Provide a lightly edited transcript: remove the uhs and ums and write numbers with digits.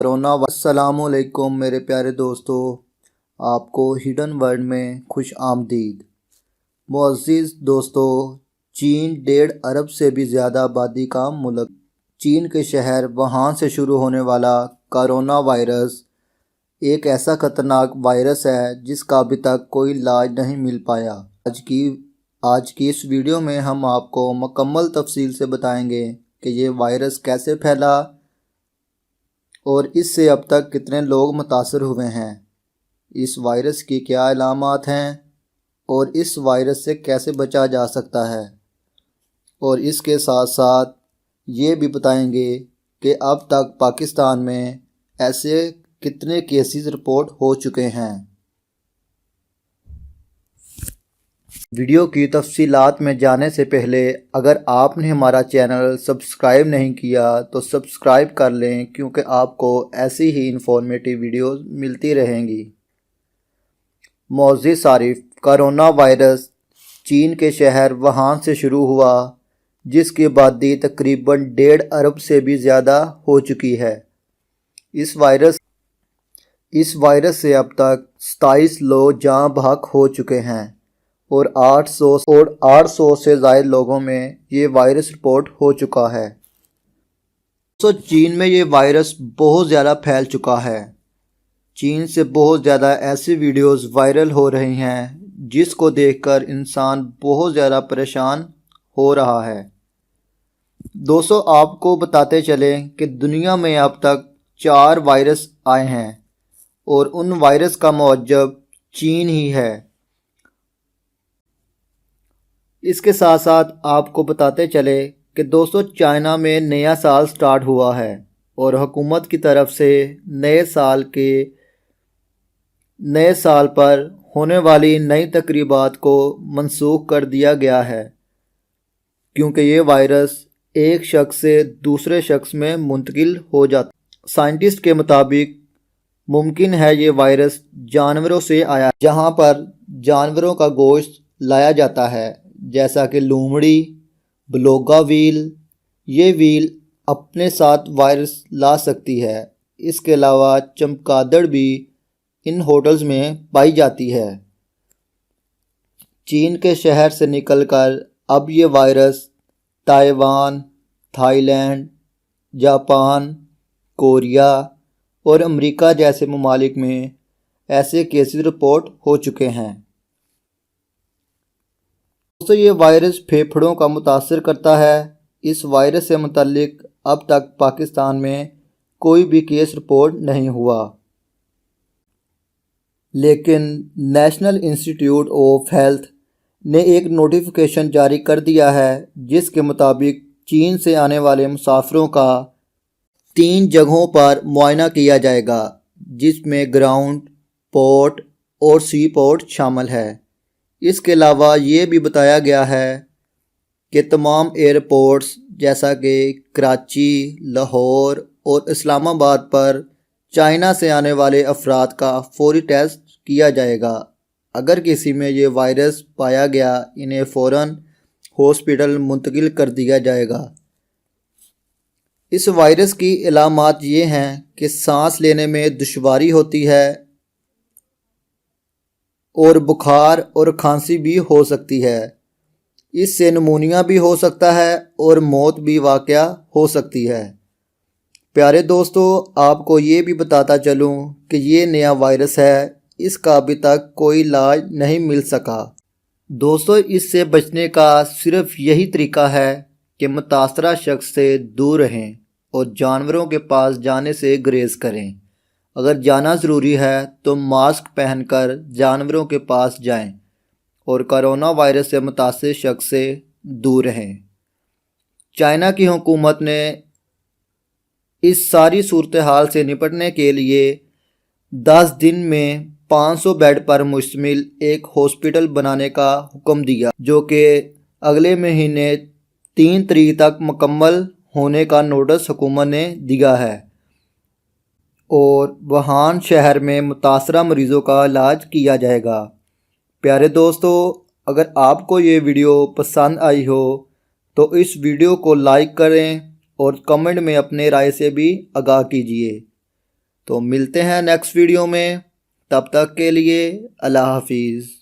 السلام علیکم میرے پیارے دوستو، آپ کو ہڈن ورلڈ میں خوش آمدید۔ معزز دوستو، چین 1.5 ارب سے بھی زیادہ آبادی کا ملک، چین کے شہر ووہان سے شروع ہونے والا کرونا وائرس ایک ایسا خطرناک وائرس ہے جس کا ابھی تک کوئی علاج نہیں مل پایا۔ آج کی اس ویڈیو میں ہم آپ کو مکمل تفصیل سے بتائیں گے کہ یہ وائرس کیسے پھیلا اور اس سے اب تک کتنے لوگ متاثر ہوئے ہیں، اس وائرس کی کیا علامات ہیں اور اس وائرس سے کیسے بچا جا سکتا ہے، اور اس کے ساتھ ساتھ یہ بھی بتائیں گے کہ اب تک پاکستان میں ایسے کتنے کیسز رپورٹ ہو چکے ہیں۔ ویڈیو کی تفصیلات میں جانے سے پہلے اگر آپ نے ہمارا چینل سبسکرائب نہیں کیا تو سبسکرائب کر لیں، کیونکہ آپ کو ایسی ہی انفارمیٹیو ویڈیوز ملتی رہیں گی۔ معزز صارف، کرونا وائرس چین کے شہر ووہان سے شروع ہوا، جس کی آبادی تقریباً 1.5 ارب سے بھی زیادہ ہو چکی ہے۔ اس وائرس سے اب تک 27 لوگ جاں بحق ہو چکے ہیں اور 800 سے زائد لوگوں میں یہ وائرس رپورٹ ہو چکا ہے۔ چین میں یہ وائرس بہت زیادہ پھیل چکا ہے۔ چین سے بہت زیادہ ایسی ویڈیوز وائرل ہو رہی ہیں جس کو دیکھ کر انسان بہت زیادہ پریشان ہو رہا ہے۔ دوستو، آپ کو بتاتے چلیں کہ دنیا میں اب تک 4 وائرس آئے ہیں اور ان وائرس کا معجب چین ہی ہے۔ اس کے ساتھ ساتھ آپ کو بتاتے چلے کہ دوستو، چائنا میں نیا سال سٹارٹ ہوا ہے اور حکومت کی طرف سے نئے سال پر ہونے والی نئی تقریبات کو منسوخ کر دیا گیا ہے، کیونکہ یہ وائرس ایک شخص سے دوسرے شخص میں منتقل ہو جاتا ہے۔ سائنٹسٹ کے مطابق ممکن ہے یہ وائرس جانوروں سے آیا، جہاں پر جانوروں کا گوشت لایا جاتا ہے، جیسا کہ لومڑی، بلوگا ویل۔ یہ ویل اپنے ساتھ وائرس لا سکتی ہے۔ اس کے علاوہ چمگادڑ بھی ان ہوٹلز میں پائی جاتی ہے۔ چین کے شہر سے نکل کر اب یہ virus Taiwan, Thailand, Japan, Korea اور امریکہ جیسے ممالک میں ایسے کیسز رپورٹ ہو چکے ہیں۔ دوستو، یہ وائرس پھیپھڑوں کا متاثر کرتا ہے۔ اس وائرس سے متعلق اب تک پاکستان میں کوئی بھی کیس رپورٹ نہیں ہوا، لیکن نیشنل انسٹی ٹیوٹ آف ہیلتھ نے ایک نوٹیفیکیشن جاری کر دیا ہے جس کے مطابق چین سے آنے والے مسافروں کا 3 جگہوں پر معائنہ کیا جائے گا، جس میں گراؤنڈ، پورٹ اور سی پورٹ شامل ہے۔ اس کے علاوہ یہ بھی بتایا گیا ہے کہ تمام ایئرپورٹس جیسا کہ کراچی، لاہور اور اسلام آباد پر چائنا سے آنے والے افراد کا فوری ٹیسٹ کیا جائے گا۔ اگر کسی میں یہ وائرس پایا گیا، انہیں فوراً ہاسپٹل منتقل کر دیا جائے گا۔ اس وائرس کی علامات یہ ہیں کہ سانس لینے میں دشواری ہوتی ہے اور بخار اور کھانسی بھی ہو سکتی ہے۔ اس سے نمونیا بھی ہو سکتا ہے اور موت بھی واقع ہو سکتی ہے۔ پیارے دوستو، آپ کو یہ بھی بتاتا چلوں کہ یہ نیا وائرس ہے، اس کا ابھی تک کوئی علاج نہیں مل سکا۔ دوستو، اس سے بچنے کا صرف یہی طریقہ ہے کہ متاثرہ شخص سے دور رہیں اور جانوروں کے پاس جانے سے گریز کریں۔ اگر جانا ضروری ہے تو ماسک پہن کر جانوروں کے پاس جائیں اور کرونا وائرس سے متاثر شخص سے دور رہیں۔ چائنا کی حکومت نے اس ساری صورتحال سے نپٹنے کے لیے 10 دن میں 500 بیڈ پر مشتمل ایک ہاسپٹل بنانے کا حکم دیا، جو کہ اگلے مہینے 3 تاریخ تک مکمل ہونے کا نوٹس حکومت نے دیا ہے، اور ووہان شہر میں متاثرہ مریضوں کا علاج کیا جائے گا۔ پیارے دوستو، اگر آپ کو یہ ویڈیو پسند آئی ہو تو اس ویڈیو کو لائک کریں اور کمنٹ میں اپنے رائے سے بھی آگاہ کیجیے۔ تو ملتے ہیں نیکسٹ ویڈیو میں، تب تک کے لیے اللہ حافظ۔